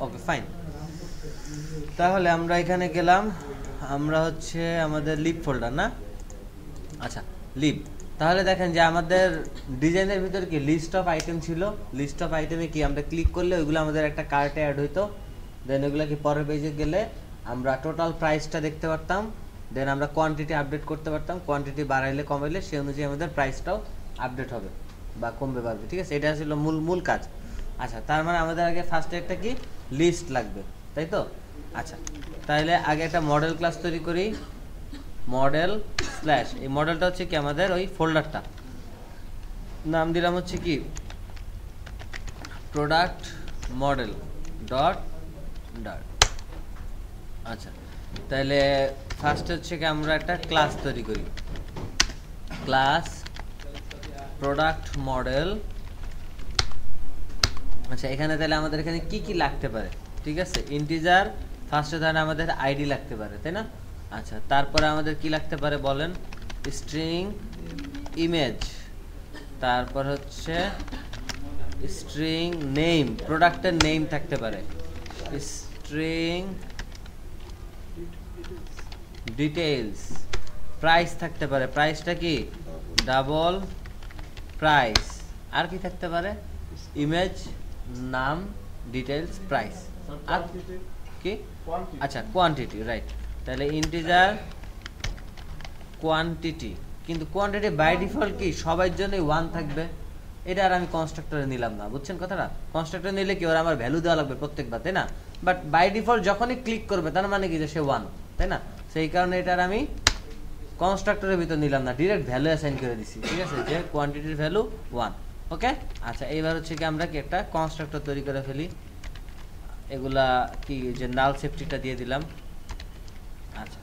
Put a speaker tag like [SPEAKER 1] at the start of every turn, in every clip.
[SPEAKER 1] Okay fine. তাহলে আমরা এখানে গেলাম, আমরা হচ্ছে আমাদের লিভ ফোল্ডার না, আচ্ছা লিভ। তাহলে দেখেন যে আমাদের ডিজাইনের ভিতরে কি লিস্ট অফ আইটেম ছিল, লিস্ট অফ আইটেমে কি আমরা ক্লিক করলে ওইগুলো আমাদের একটা কার্টে অ্যাড হইতো, দেন ওইগুলো কি পরের পেজে গেলে আমরা টোটাল প্রাইসটা দেখতে পারতাম, দেন আমরা কোয়ান্টিটি আপডেট করতে পারতাম, কোয়ান্টিটি বাড়াইলে কমাইলে সেই অনুযায়ী আমাদের প্রাইসটাও আপডেট হবে বা কমবে বাড়বে, ঠিক আছে, এটা ছিল মূল কাজ। আচ্ছা, তার মানে আমাদের আগে ফার্স্টে একটা কি লিস্ট লাগবে, তাই তো? আচ্ছা, তাহলে আগে একটা মডেল ক্লাস তৈরি করি, মডেল স্ল্যাশ, এই মডেলটা হচ্ছে কি আমাদের ওই ফোল্ডারটা, নাম দিলাম হচ্ছে কি প্রোডাক্ট মডেল ডট ডট। আচ্ছা, তাহলে ফার্স্ট হচ্ছে কি আমরা একটা ক্লাস তৈরি করি, ক্লাস প্রোডাক্ট মডেল। আচ্ছা, এখানে তাহলে আমাদের এখানে কি কি লাগতে পারে, ঠিক আছে, ইন্টিজার ফার্স্টে ধরেন আমাদের আইডি লাগতে পারে, তাই না? আচ্ছা, তারপরে আমাদের কি লাগতে পারে বলেন, স্ট্রিং ইমেজ, তারপর হচ্ছে স্ট্রিং নেম, প্রোডাক্টের নেম থাকতে পারে, স্ট্রিং ডিটেইলস, প্রাইস থাকতে পারে, প্রাইসটা কি ডাবল প্রাইস, আর কি থাকতে পারে, ইমেজ, নাম, ডিটেইলস, প্রাইস, আর কি, আচ্ছা কোয়ান্টিটি, রাইট। তাহলে ইন্টিজার কোয়ান্টিটি, কিন্তু কোয়ান্টিটি বাই ডিফল্ট কি সবার জন্যই 1 থাকবে, এটা আর আমি কনস্ট্রাক্টরে নিলাম না, বুঝছেন কথাটা? কনস্ট্রাক্টরে নিলে কি ওর আমার ভ্যালু দেওয়া লাগবে প্রত্যেকবার, তাই না? বাট বাই ডিফল্ট যখনই ক্লিক করবে তার মানে কি যে সে 1, তাই না? সেই কারণে এটার আমি কনস্ট্রাক্টরের ভিতর নিলাম না, ডিরেক্ট ভ্যালু অ্যাসাইন করে দিছি, ঠিক আছে, যে কোয়ান্টিটির ভ্যালু 1। ওকে, আচ্ছা, এইবার হচ্ছে কি আমরা কি একটা কনস্ট্রাক্টর তৈরি করে ফেলি, এগুলা কি যে নাল সেফটিটা দিয়ে দিলাম। আচ্ছা,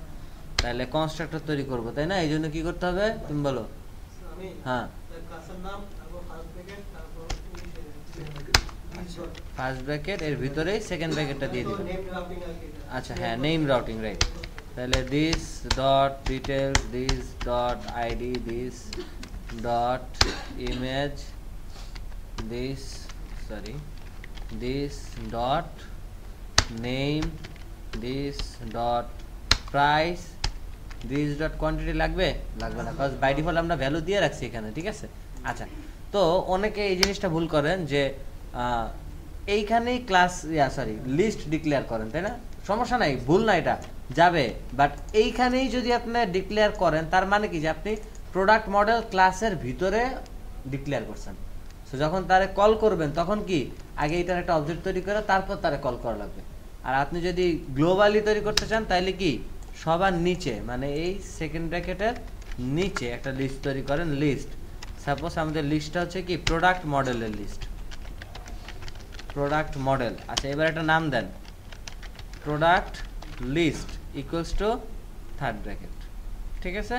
[SPEAKER 1] তাহলে কনস্ট্রাক্টর তৈরি করব, তাই না? এই জন্য কি করতে হবে তুমি বলো। হ্যাঁ, ফার্স্ট ব্র্যাকেট এর ভিতরেই সেকেন্ড ব্র্যাকেটটা দিয়ে দিলাম। আচ্ছা, হ্যাঁ, নেম রাউটিং, রাইট। তাহলে this dot details, this dot ID, this dot image, this dot name, this dot price, this dot quantity লাগবে না, কারণ বাই ডিফল্ট আমরা ভ্যালু দিয়ে রাখছি এখানে, ঠিক আছে। আচ্ছা, তো অনেকে এই জিনিসটা ভুল করেন যে এইখানেই ক্লাস লিস্ট ডিক্লেয়ার করেন, তাই না? সমস্যা নাই, ভুল না, এটা যাবে, বাট এইখানেই যদি আপনি ডিক্লেয়ার করেন তার মানে কি যে আপনি প্রোডাক্ট মডেল ক্লাসের ভিতরে ডিক্লেয়ার করছেন। সো যখন তারে কল করবেন তখন কি আগে এটার একটা অবজেক্ট তৈরি করে তারপর তারে কল করা লাগবে। আর আপনি যদি গ্লোবালি তৈরি করতে চান তাহলে কি সবার নিচে, মানে এই সেকেন্ড ব্র্যাকেটের নিচে একটা লিস্ট তৈরি করেন, লিস্ট। সাপোজ আমাদের লিস্টটা হচ্ছে কি প্রোডাক্ট মডেলের লিস্ট, প্রোডাক্ট মডেল। আচ্ছা, এবার একটা নাম দেন, product list equals to third bracket, ঠিক আছে।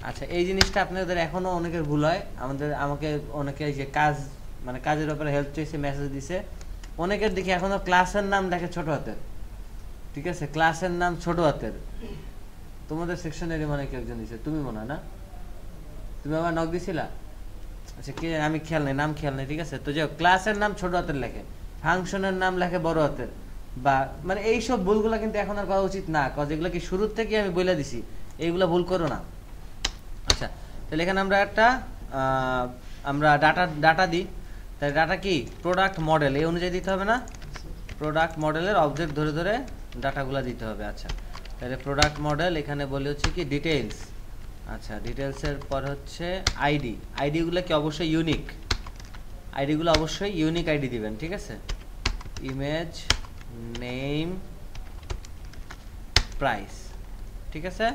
[SPEAKER 1] আচ্ছা, এই জিনিসটা আপনাদের এখনো অনেকের ভুল হয়, আমাকে অনেকে যে কাজের ব্যাপারে হেল্প চাইছে, মেসেজ দিছে, অনেকের দেখি এখনো ক্লাসের নাম দেখে ছোট হাতের, ঠিক আছে, ক্লাসের নাম ছোট হাতের। তোমাদের সেকশনেরই মনে কেউ একজন দিছে, তুমি মনে হয় না, তুমি আমার নক দিছিলা? আচ্ছা, কে আমি নাম খেয়াল নেই, ঠিক আছে। তো যে ক্লাসের নাম ছোট হাতের লেখে, ফাংশনের নাম লেখে বড় হাতের, বা মানে এইসব ভুলগুলো কিন্তু এখন আর করা উচিত না, কারণ যেগুলো কি শুরুর থেকে আমি বলে দিছি, এইগুলো ভুল করো না। আচ্ছা, তাহলে এখানে আমরা ডাটা দিই, তাই ডাটা কি প্রোডাক্ট মডেল এই অনুযায়ী দিতে হবে না, প্রোডাক্ট মডেলের অবজেক্ট ধরে ধরে ডাটাগুলো দিতে হবে। আচ্ছা, তাহলে প্রোডাক্ট মডেল এখানে বলি হচ্ছে কি ডিটেইলস। আচ্ছা, ডিটেইলসের পর হচ্ছে আইডি, আইডিগুলো কি অবশ্যই ইউনিক, আইডিগুলো অবশ্যই ইউনিক আইডি দিবেন, ঠিক আছে। ইমেজ, নেম, প্রাইস, ঠিক আছে।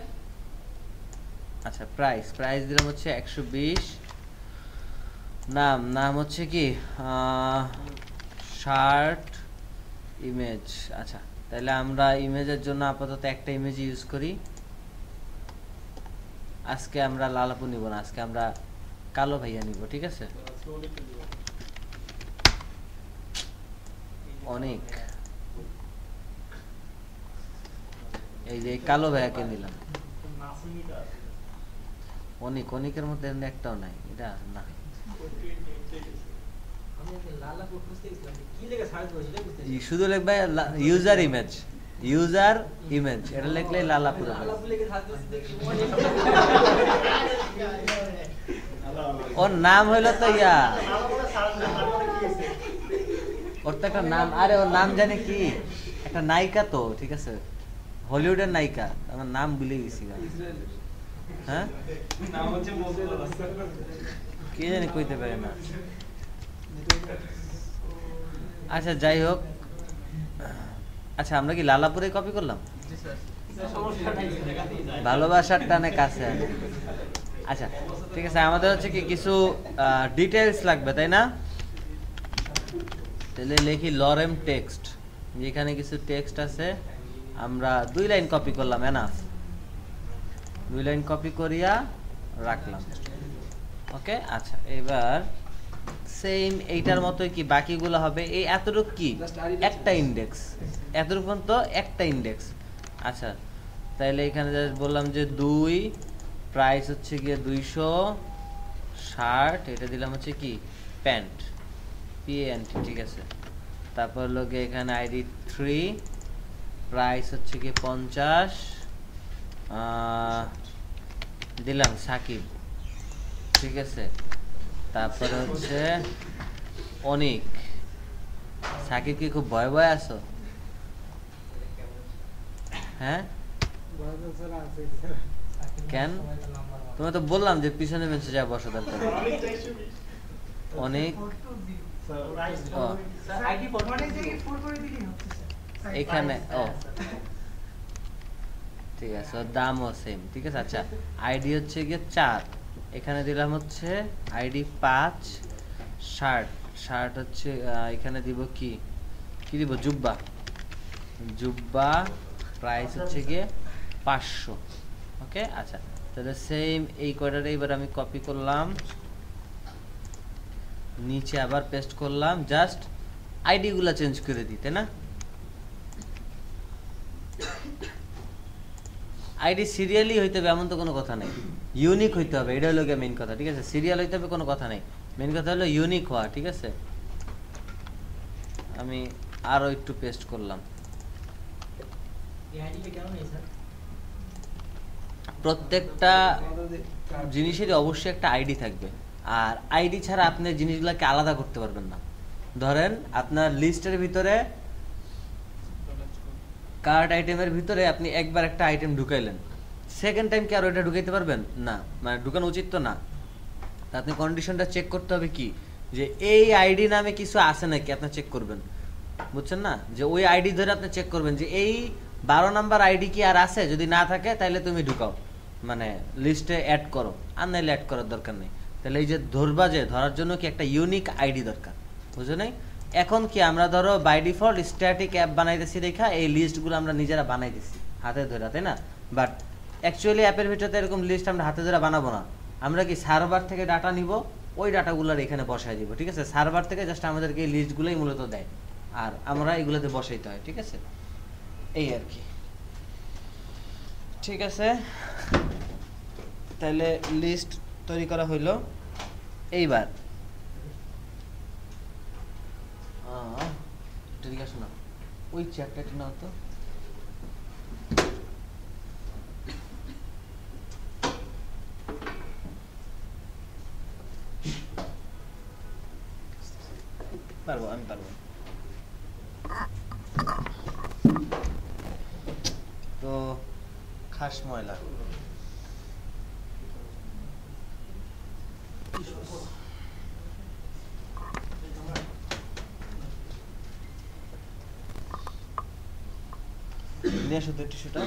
[SPEAKER 1] আচ্ছা, প্রাইস দিলাম হচ্ছে 120, নাম হচ্ছে কি শার্ট ইমেজ। আচ্ছা, তাহলে আমরা ইমেজের জন্য আপাতত একটা ইমেজ ইউজ করি, আজকে আমরা লাল আপু নিব না, আজকে আমরা কালো ভাইয়া নিব, ঠিক আছে। অনেক, এই যে কালো ভাইয়াকে নিলাম, অনেকের মধ্যে একটাও নাই, এটা না, শুধু লিখবে ইউজার ইমেজ, ইউজার ইমেজ, এটা লিখলে লালাপুর। ওর নাম হইলো তো ইয়া, ওর তো একটা নাম, আরে ওর নাম জানে কি, একটা নায়িকা তো, ঠিক আছে, হলিউডের নায়িকা, আমার নাম ভুলে গেছি। হ্যাঁ কে জানি কইতে পারে না। আচ্ছা যাই হোক, আচ্ছা আমরা কি লালাপুরে কপি করলাম? ভালোবাসার টানে কাছে। আচ্ছা ঠিক আছে, আমাদের হচ্ছে কি কিছু ডিটেইলস লাগবে তাই না? তাহলে লিখি লরেম টেক্সট, যেখানে কিছু টেক্সট আছে আমরা 2 লাইন কপি করলাম, এনাফ। 2 লাইন কপি করিয়া রাখলাম, ওকে। আচ্ছা এবার সেম এইটার মতোই কি বাকিগুলো হবে, এই এতটুকু কি একটা ইন্ডেক্স, এতটুকু পর্যন্ত একটা ইন্ডেক্স। আচ্ছা তাইলে এখানে জাস্ট বললাম যে 2, প্রাইস হচ্ছে গিয়ে 260, এটা দিলাম হচ্ছে কি প্যান্ট, PANT, ঠিক আছে। তারপর লোকে এখানে আইডি 3, প্রাইস হচ্ছে গিয়ে 50, দিলাম সাকিব, ঠিক আছে। তারপরে হচ্ছে অনিক, সাকিব কি খুব ভয় ভয় আছো? হ্যাঁ কেন? তুমি তো বললাম যে পিছনে বেঞ্চে যা বসো, দরকার অনেক এখানে। ও ঠিক আছে, দামও সেম, ঠিক আছে। আচ্ছা আইডি হচ্ছে গিয়ে 4, এখানে দিলাম হচ্ছে আইডি 5, শার্ট, শার্ট হচ্ছে এখানে দিব কি কি দিব, জুব্বা, জুব্বা, প্রাইস হচ্ছে গিয়ে 500, ওকে। আচ্ছা তাহলে সেম এই কয়টারে এবার আমি কপি করলাম, নিচে আবার পেস্ট করলাম, জাস্ট আইডি গুলা চেঞ্জ করে দিই, তাই না? আইডি সিরিয়ালি হইতে হবে এমন তো কোনো কথা নেই, ইউনিক হইতে হবে, এটা হলো মেইন কথা, ঠিক আছে। সিরিয়াল হইতে হবে কোনো কথা নেই, মেইন কথা হলো ইউনিক হওয়া, ঠিক আছে। আমি আরো একটু পেস্ট করলাম, প্রত্যেকটা জিনিসেরই অবশ্যই একটা আইডি থাকবে, আর আইডি ছাড়া আপনি জিনিসগুলোকে আলাদা করতে পারবেন না। ধরেন আপনার লিস্টের ভিতরে কার্ড আইটেমের ভিতরে আপনি একবার একটা আইটেম ঢুকাইলেন, সেকেন্ড টাইম কি আর ওইটা ঢুকাইতে পারবেন না? মানে ঢুকানো উচিত তো না। আপনি কন্ডিশনটা চেক করতে হবে কি, যে এই আইডি নামে কিছু আছে নাকি, আপনি চেক করবেন, বুঝছেন না? যে ওই আইডি ধরে আপনি চেক করবেন যে এই 12 নাম্বার আইডি কি আর আছে, যদি না থাকে তাহলে তুমি ঢুকাও, মানে লিস্টে অ্যাড করো, আর নাইলে অ্যাড করার দরকার নেই। তাহলে এই যে ধরবা, যে ধরার জন্য কি একটা ইউনিক আইডি দরকার, বুঝো নাই? এখন কি আমরা ধরো বাই ডিফল্ট স্ট্যাটিক অ্যাপ বানাইতেছি, দেখা এই লিস্টগুলো আমরা নিজেরা বানাইতেছি হাতে ধরে, তাই না? বাট অ্যাকচুয়ালি অ্যাপের ভিতরে এরকম লিস্ট আমরা হাতে ধরে বানাবো না, আমরা কি সার্ভার থেকে ডাটা নিব, ওই ডাটাগুলোর এখানে বসাই দিব, ঠিক আছে। সার্ভার থেকে জাস্ট আমাদেরকে এই লিস্টগুলোই মূলত দেয়, আর আমরা এগুলোতে বসাইতে হয়, ঠিক আছে, এই আর কি, ঠিক আছে। তাহলে লিস্ট তৈরি করা হইলো। এইবার ঠিক আছে না, ওই চ্যাপ্টারটা নাও তো, পারবো আমি পারবো তো। খাস ময়লা নিয়ে আসো তো টিস্যুটা।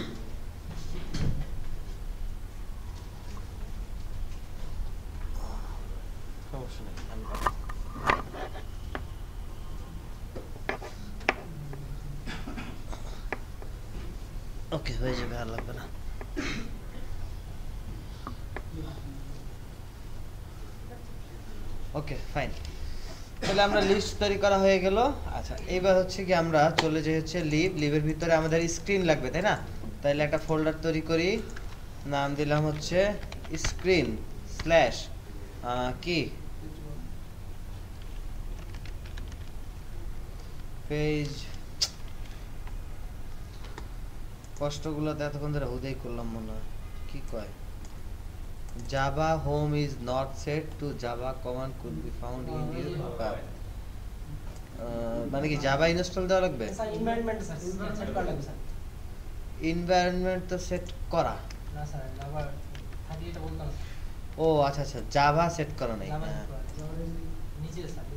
[SPEAKER 1] সমস্যা নেই, আমি পারবো। ওকে হয়ে যাবে, আর লাগবে না। ওকে ফাইন, তাহলে আমরা লিস্ট তৈরি করা হয়ে গেল। আচ্ছা এইবার হচ্ছে কি আমরা চলে যাই হচ্ছে লিভের ভিতরে আমাদের স্ক্রিন লাগবে, তাই না? তাহলে একটা ফোল্ডার তৈরি করি, নাম দিলাম হচ্ছে স্ক্রিন স্ল্যাশ কি পেজ কষ্টগুলো তো এতক্ষণ ধরে হুদেই করলাম মনে হয় কি কয় Java home is not set two Java command could be found in your path মানে কি জাভা ইনস্টল দেওয়া লাগবে
[SPEAKER 2] স্যার এনভায়রনমেন্ট স্যার সেট করা লাগবে স্যার
[SPEAKER 1] এনভায়রনমেন্ট তো সেট করা
[SPEAKER 2] না স্যার জাভা থাকি এটা বলতাম
[SPEAKER 1] ও আচ্ছা আচ্ছা জাভা সেট করা নাই
[SPEAKER 2] জাভা
[SPEAKER 1] হ্যাঁ
[SPEAKER 2] নিচে স্যার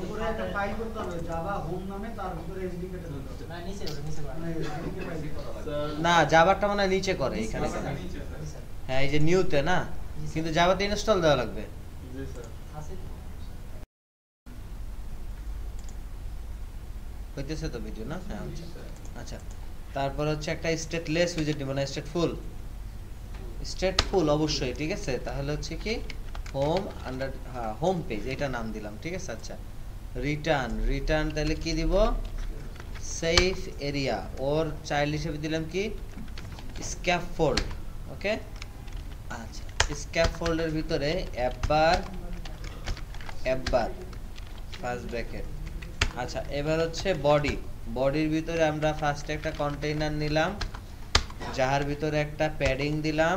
[SPEAKER 3] উপরে একটা ফাইল করতে হবে জাভা হোম নামে তার ভিতরে এসডি কেটে দিতে হবে
[SPEAKER 2] না নিচে
[SPEAKER 1] না জাভাটা মানে নিচে করে এখানে কেন হ্যাঁ এই যে নিউতে না কিন্তু জাভাতে ইনস্টল দেওয়া লাগবে
[SPEAKER 3] জি স্যার
[SPEAKER 2] আছে
[SPEAKER 1] হইতেছে তো ভিডিও না হ্যাঁ আচ্ছা আচ্ছা তারপর হচ্ছে একটা স্টেটলেস উইজেট নিব না স্টেটফুল অবশ্যই ঠিক আছে তাহলে হচ্ছে কি হোম আন্ডার হোম পেজ এটা নাম দিলাম ঠিক আছে আচ্ছা রিটার্ন তাহলে কি দিব সেফ এরিয়া ওর চাইল্ড হিসেবে দিলাম কি স্ক্যাফোল্ড ওকে আচ্ছা স্ক্যাফোল্ডের ভিতরে অ্যাপবার ফার্স্ট ব্র্যাকেট আচ্ছা এবার হচ্ছে বডির ভিতরে আমরা ফার্স্টে একটা কন্টেইনার নিলাম যার ভিতরে একটা প্যাডিং দিলাম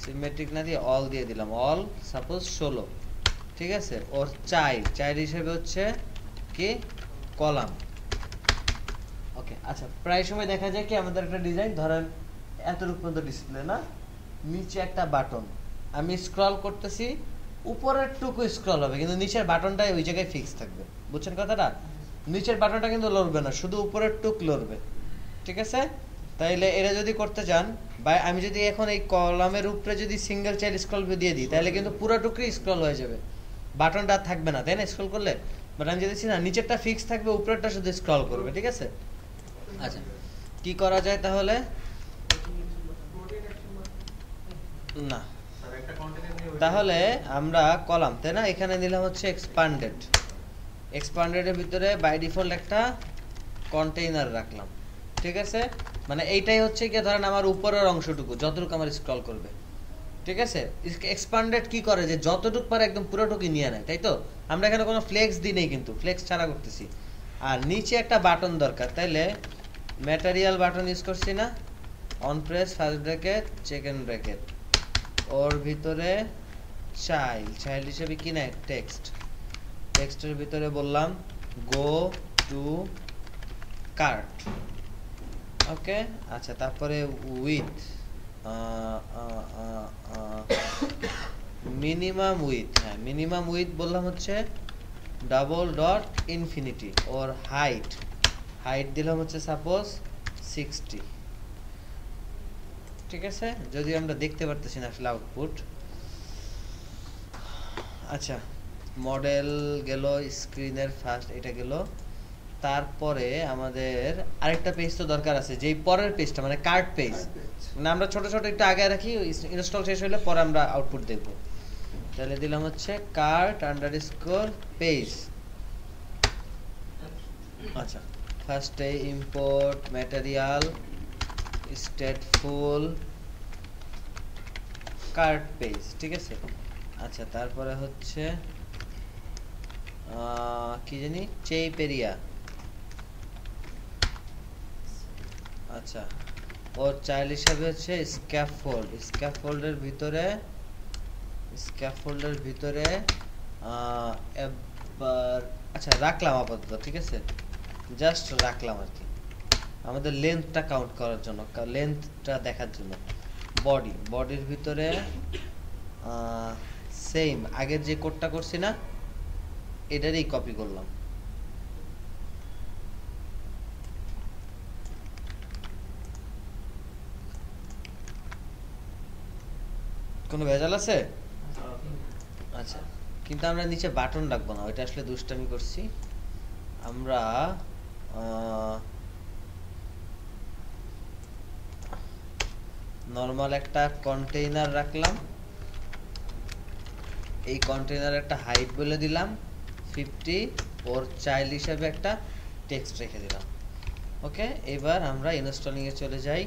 [SPEAKER 1] সিমেট্রিক না দিয়ে অল দিয়ে দিলাম অল সাপোজ 16 ঠিক আছে ওর চাইল্ড হিসেবে হচ্ছে কি কলাম ওকে আচ্ছা প্রায় সময় দেখা যায় কি আমাদের একটা ডিজাইন ধরেন এতটুকু পর্যন্ত ডিসপ্লে না নিচে একটা বাটন আমি স্ক্রল করতেছি উপরের টুকু স্ক্রল হবে কিন্তু নিচের বাটনটাই ওই জায়গায় ফিক্স থাকবে বুঝছেন কথাটা নিচের বাটনটা কিন্তু লড়বে না শুধু উপরের টুক লড়বে ঠিক আছে তাইলে এটা যদি করতে চান বা আমি যদি এখন এই কলামের উপরে যদি সিঙ্গেল চাইল্ড স্ক্রল দিয়ে দিই তাহলে কিন্তু পুরো টুকরি স্ক্রল হয়ে যাবে বাটনটা থাকবে না তাই না স্ক্রল করলে বাট আমি যদি না নিচেরটা ফিক্স থাকবে উপরেরটা শুধু স্ক্রল করবে ঠিক আছে আচ্ছা কি করা যায় তাহলে না তাহলে আমরা কলাম তাই না এখানে নিলাম হচ্ছে এক্সপান্ডেডের ভিতরে বাই ডিফল্ট একটা কন্টেইনার রাখলাম ঠিক আছে মানে এইটাই হচ্ছে কি ধরেন আমার উপরের অংশটুকু যতটুকু আমার স্ক্রল করবে ঠিক আছে এক্সপান্ডেড কি করে যে যতটুকু পারে একদম পুরোটুকু নিয়ে নেয় তাই তো আমরা এখানে কোনো ফ্লেক্স দিই নেই কিন্তু ফ্লেক্স ছাড়া করতেছি আর নিচে একটা বাটন দরকার তাইলে ম্যাটেরিয়াল বাটন ইউজ করছি না on press first bracket second bracket ওর ভিতরে চাইল্ড হিসেবে কি না টেক্সটের ভিতরে বললাম গো টু কার্ট ওকে আচ্ছা তারপরে উইথ মিনিমাম উইথ বললাম হচ্ছে ডাবল ডট ইনফিনিটি ওর হাইট দিলাম হচ্ছে সাপোজ 60 ঠিক আছে যদি আমরা দেখতে পারতেছি না আসলে আউটপুট আচ্ছা মডেল গেল স্ক্রিনের ফার্স্ট এটা গেল তারপরে আমাদের আরেকটা পেজ তো দরকার আছে যেই পরের পেজটা মানে কার্ট পেজ মানে আমরা ছোট ছোট একটু আগে রাখি ইনস্টল শেষ হলে পরে আমরা আউটপুট দেখব তাহলে দিলাম হচ্ছে কার্ট আন্ডারস্কোর পেজ আচ্ছা ফার্স্টে import material stateful cart page ঠিক আছে আচ্ছা তারপরে হচ্ছে কি জানি SafeArea আচ্ছা ওর চাইল্ড হিসাবে হচ্ছে স্ক্যাফোল্ডের ভিতরে এবার আচ্ছা রাখলাম আপাতত ঠিক আছে জাস্ট রাখলাম আর কি আমাদের লেন্থটা কাউন্ট করার জন্য লেন্থটা দেখার জন্য বডির ভিতরে সেম আগের যে কোডটা করছি না এটারই কপি করলাম কোনো ভেজাল আছে আচ্ছা কিন্তু আমরা নিচে বাটন রাখবো না ওইটা আসলে দুষ্টামি করছি আমরা নরমাল একটা কন্টেইনার রাখলাম এই কন্টেইনার একটা হাইট বলে দিলাম 50 ওর চাইল্ড হিসেবে একটা টেক্সট রেখে দিলাম ওকে এবার আমরা ইনস্টলিং এ চলে যাই